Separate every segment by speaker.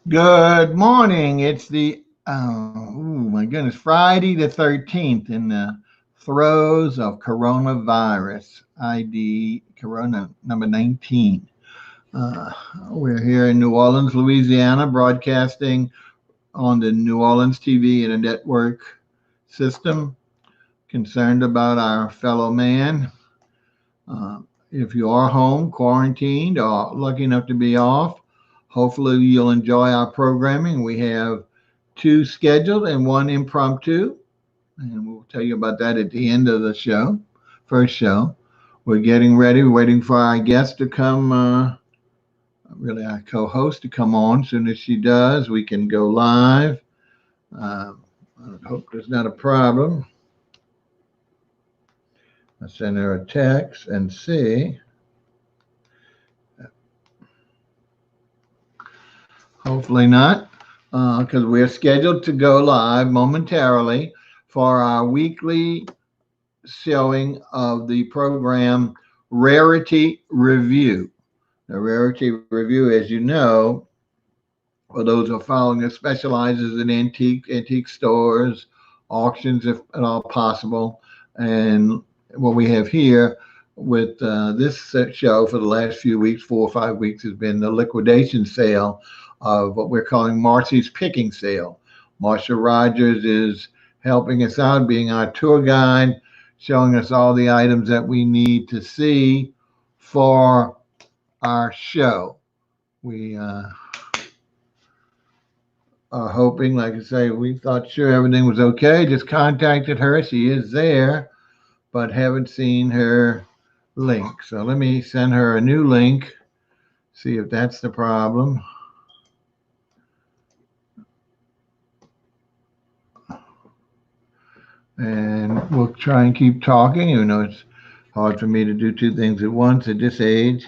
Speaker 1: Good morning. It's Friday the 13th in the throes of coronavirus, ID Corona number 19. Uh, we're here in New Orleans, Louisiana, broadcasting on the New Orleans TV and a network system, concerned about our fellow man. Uh, if you are home, quarantined, or lucky enough to be off, hopefully you'll enjoy our programming. We have two scheduled and one impromptu, and we'll tell you about that at the end of the show, first show. We're getting ready, waiting for our guest to come, really our co-host to come on. As soon as she does, we can go live. Uh, I hope there's not a problem. I send her a text and see. Hopefully not, because we're scheduled to go live momentarily for our weekly showing of the program Rarity Revue. The Rarity Revue, as you know, for those who are following it, specializes in antique stores, auctions, if at all possible. And what we have here with this show for the last few weeks, 4 or 5 weeks, has been the liquidation sale of what we're calling Marciers picking sale. Marcia Rogers is helping us out, being our tour guide, showing us all the items that we need to see for our show. We are hoping, like I say, we thought sure everything was okay. Just contacted her. She is there, but haven't seen her link. So let me send her a new link, see if that's the problem. And we'll try and keep talking. You know, it's hard for me to do two things at once at this age.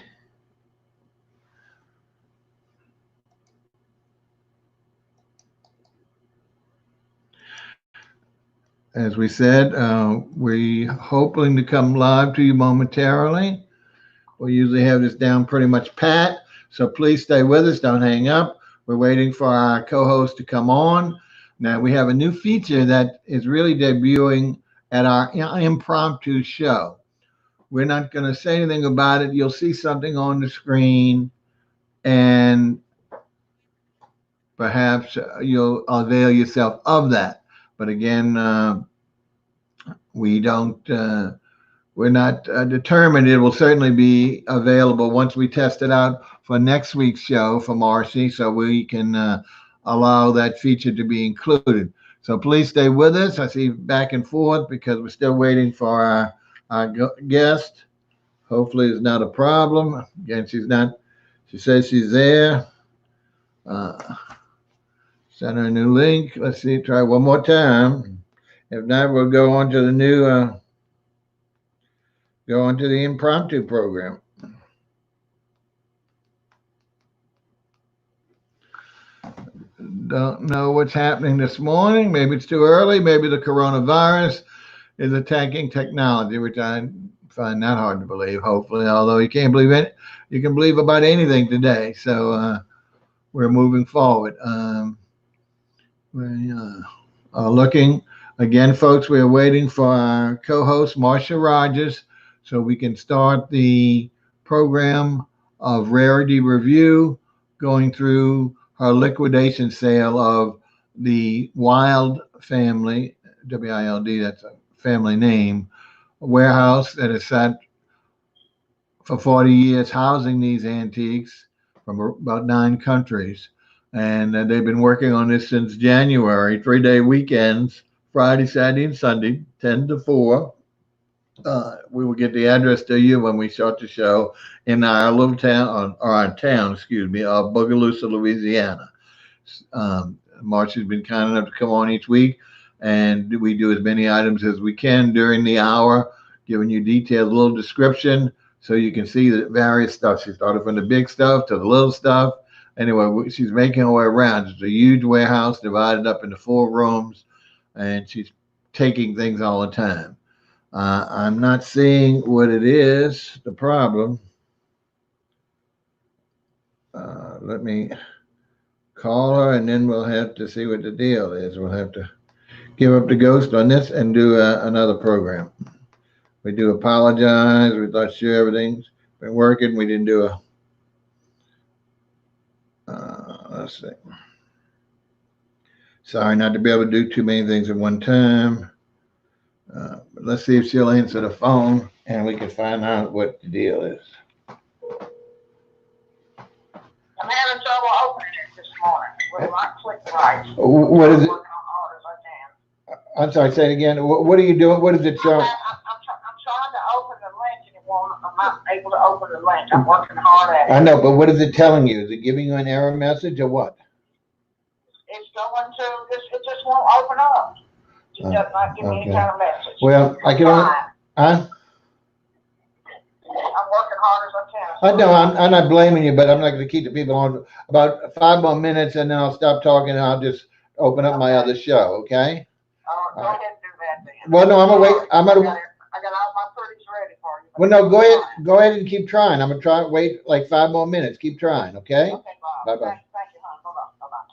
Speaker 1: As we said, we hoping to come live to you momentarily. We usually have this down pretty much pat, so please stay with us. Don't hang up. We're waiting for our co-host to come on. Now we have a new feature that is really debuting at our impromptu show. We're not going to say anything about it. You'll see something on the screen, and perhaps you'll avail yourself of that. But again, we don't. We're not determined. It will certainly be available once we test it out for next week's show for Marcy, so we can allow that feature to be included. So please stay with us. I see back and forth because we're still waiting for our guest. Hopefully, it's not a problem. Again, she's not. She says she's there. Uh, Send her a new link. Let's see. Try one more time. If not, we'll go on to the new. Go on to the impromptu program. Don't know what's happening this morning. Maybe it's too early. Maybe the coronavirus is attacking technology, which I find not hard to believe, hopefully, although you can't believe it. You can believe about anything today. So we're moving forward. We are looking. Again, folks, we're waiting for our co-host, Marcia Rogers, so we can start the program of Rarity Revue, going through her liquidation sale of the Wild family, WILD, that's a family name, warehouse that has sat for 40 years housing these antiques from about 9 countries. And they've been working on this since January, 3-day weekends, Friday, Saturday, and Sunday, 10 to 4. We will get the address to you when we start the show in our little town, or our town, excuse me, of Bogalusa, Louisiana. March has been kind enough to come on each week, and we do as many items as we can during the hour, giving you detailed little description so you can see the various stuff. She started from the big stuff to the little stuff. Anyway, she's making her way around. It's a huge warehouse divided up into 4 rooms, and she's taking things all the time. I'm not seeing what it is, the problem. Let me call her, and then we'll have to see what the deal is. We'll have to give up the ghost on this and do another program. We do apologize. We thought sure everything's been working. We didn't do a. Let's see. Sorry not to be able to do too many things at one time. But let's see if she'll answer the phone and we can find out what the deal is.
Speaker 2: I'm having trouble opening it this morning. Will not click right.
Speaker 1: What is it?
Speaker 2: I'm working on hard as I can.
Speaker 1: I'm sorry, say it again. What are you doing? What is it showing?
Speaker 2: I'm trying to open the link and it won't. I'm not able to open the link. I'm working hard at it.
Speaker 1: I know, but what is it telling you? Is it giving you an error message or what?
Speaker 2: It's going to this. It just won't open up. It does not give me any kind of message.
Speaker 1: Well, I can only. Huh?
Speaker 2: I'm working hard as I can.
Speaker 1: I know, I'm not blaming you, but I'm not going to keep the people on about 5 more minutes, and then I'll stop talking, and I'll just open up my other show, okay?
Speaker 2: Go ahead and do that then.
Speaker 1: Well, no, I'm gonna wait.
Speaker 2: I got all my pretties ready for you.
Speaker 1: Well, no, go ahead and keep trying. I'm gonna try wait like 5 more minutes. Keep trying, okay?
Speaker 2: Okay, Bob.
Speaker 1: Bye-bye.
Speaker 2: Thank you, hon. Bye-bye.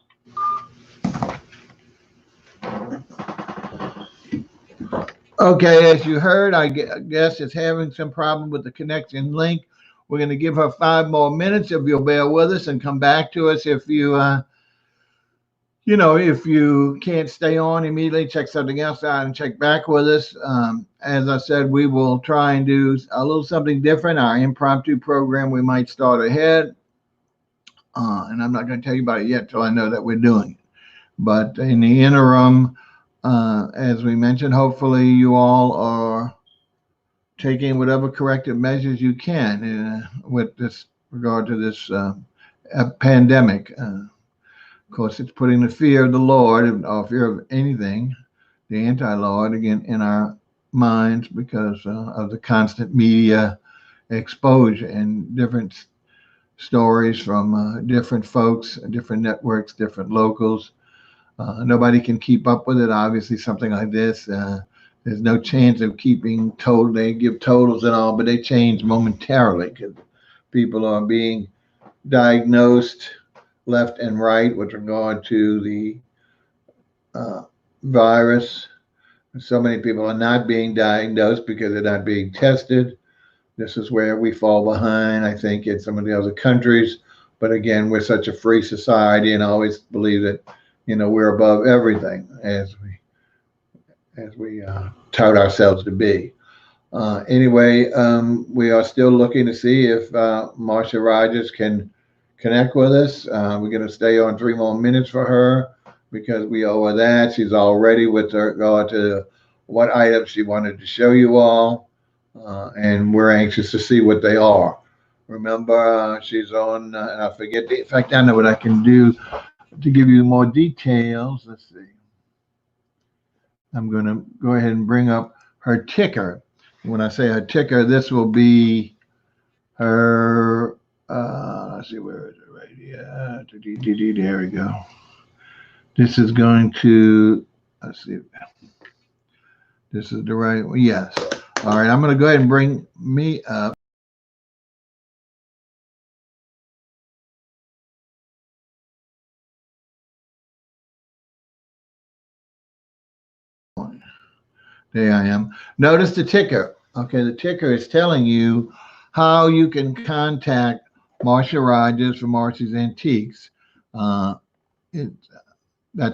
Speaker 1: Okay, as you heard, I guess it's having some problem with the connection link. We're going to give her 5 more minutes if you'll bear with us and come back to us. If you, if you can't stay on immediately, check something else out and check back with us. As I said, we will try and do a little something different. Our impromptu program, we might start ahead. And I'm not going to tell you about it yet till I know that we're doing it. But in the interim, as we mentioned, hopefully you all are taking whatever corrective measures you can with this regard to this pandemic. Of course, it's putting the fear of the Lord or fear of anything, the anti-Lord, again, in our minds because of the constant media exposure and different stories from different folks, different networks, different locals. Nobody can keep up with it. Obviously, something like this, there's no chance of keeping total. They give totals and all, but they change momentarily because people are being diagnosed left and right with regard to the virus. So many people are not being diagnosed because they're not being tested. This is where we fall behind, I think, in some of the other countries. But again, we're such a free society, and I always believe that we're above everything as we tout ourselves to be. Anyway, we are still looking to see if Marcia Rogers can connect with us. We're going to stay on 3 more minutes for her because we owe her that. She's already with regard to what items she wanted to show you all, and we're anxious to see what they are. Remember, she's on, and I forget in fact, I know what I can do to give you more details. Let's see. I'm going to go ahead and bring up her ticker. When I say her ticker, this will be her, let's see, where is it right here? There we go. This is going to, let's see. This is the right one. Yes. All right. I'm going to go ahead and bring me up. There I am. Notice the ticker. Okay, the ticker is telling you how you can contact Marcia Rogers from Marciers Antiques. That's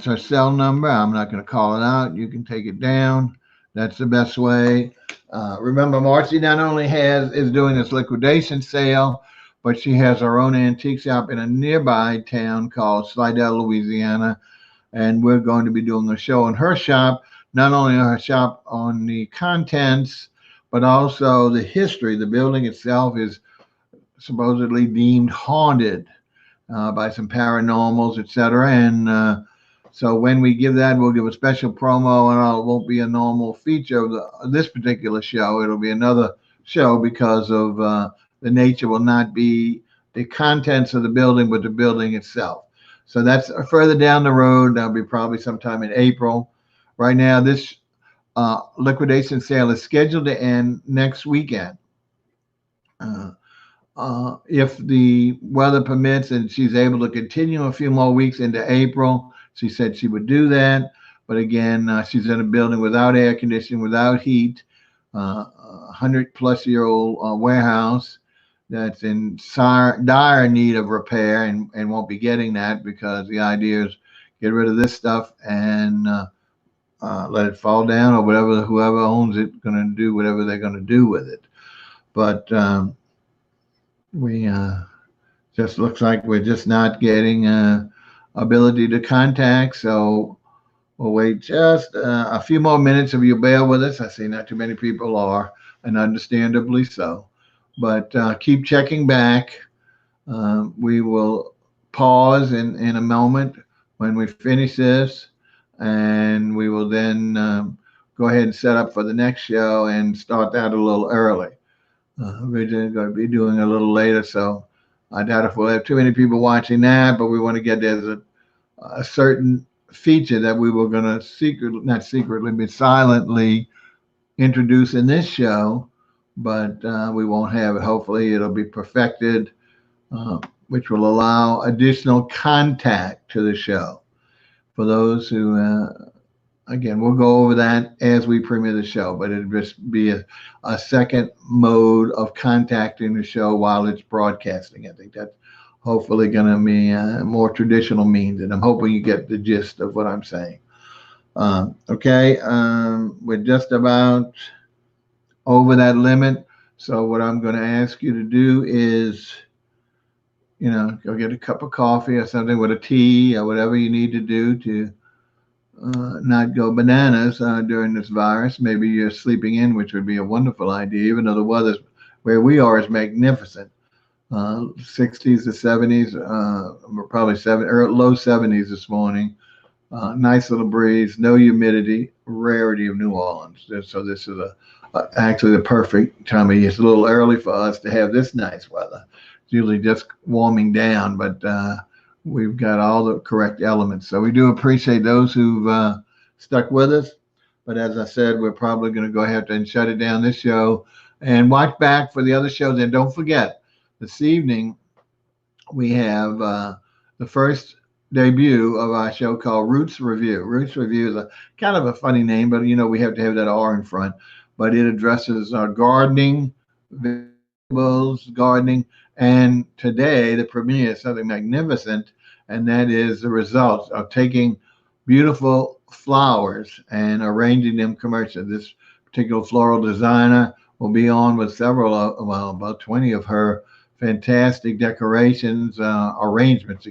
Speaker 1: her cell number. I'm not going to call it out. You can take it down. That's the best way. Remember, Marcy not only is doing this liquidation sale, but she has her own antique shop in a nearby town called Slidell, Louisiana. And we're going to be doing a show in her shop, not only her shop on the contents, but also the history. The building itself is supposedly deemed haunted by some paranormals, etc. And so when we give that, we'll give a special promo, and it won't be a normal feature of this particular show. It'll be another show because of the nature will not be the contents of the building, but the building itself. So that's further down the road. That'll be probably sometime in April. Right now, this liquidation sale is scheduled to end next weekend. if the weather permits and she's able to continue a few more weeks into April, she said she would do that. But again, she's in a building without air conditioning, without heat, 100-plus-year-old warehouse that's in dire need of repair, and won't be getting that, because the idea is get rid of this stuff and let it fall down, or whatever whoever owns it going to do whatever they're going to do with it. But we just looks like we're just not getting ability to contact. So we'll wait just a few more minutes if you bear with us. I see not too many people are, and understandably so. But keep checking back. We will pause in a moment when we finish this, and we will then go ahead and set up for the next show and start that a little early. We're going to be doing a little later, so I doubt if we'll have too many people watching that, but we want to get there's a certain feature that we were going to not secretly, but silently introduce in this show, but we won't have it. Hopefully it'll be perfected, which will allow additional contact to the show. For those who, again, we'll go over that as we premiere the show, but it'll just be a second mode of contacting the show while it's broadcasting. I think that's hopefully going to be a more traditional means, and I'm hoping you get the gist of what I'm saying. Okay, we're just about over that limit, so what I'm going to ask you to do is, go get a cup of coffee or something with a tea or whatever you need to do to not go bananas during this virus. Maybe you're sleeping in, which would be a wonderful idea, even though the weather where we are is magnificent. 60s to 70s, probably low 70s this morning. Nice little breeze, no humidity, rarity of New Orleans. So this is actually the perfect time of year. It's a little early for us to have this nice weather. It's usually just warming down, but we've got all the correct elements. So we do appreciate those who've stuck with us. But as I said, we're probably going to go ahead and shut it down this show and watch back for the other shows. And don't forget, this evening we have the first debut of our show called Roots Revue. Roots Revue is a kind of a funny name, but we have to have that R in front. But it addresses gardening, vegetables, gardening, and today the premiere is something magnificent, and that is the results of taking beautiful flowers and arranging them commercially. This particular floral designer will be on with several, about 20 of her fantastic decorations, arrangements,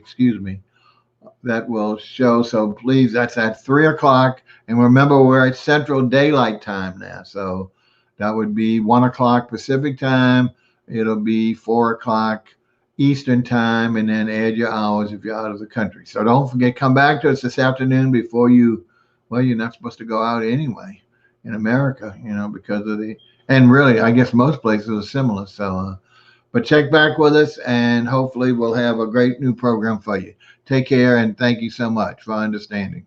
Speaker 1: that will show. So please, that's at 3:00. And remember, we're at Central Daylight Time now. So that would be 1:00 Pacific Time. It'll be 4:00 Eastern Time, and then add your hours if you're out of the country. So don't forget, come back to us this afternoon before you're not supposed to go out anyway in America, because of and really, I guess most places are similar. So, but check back with us, and hopefully we'll have a great new program for you. Take care, and thank you so much for understanding.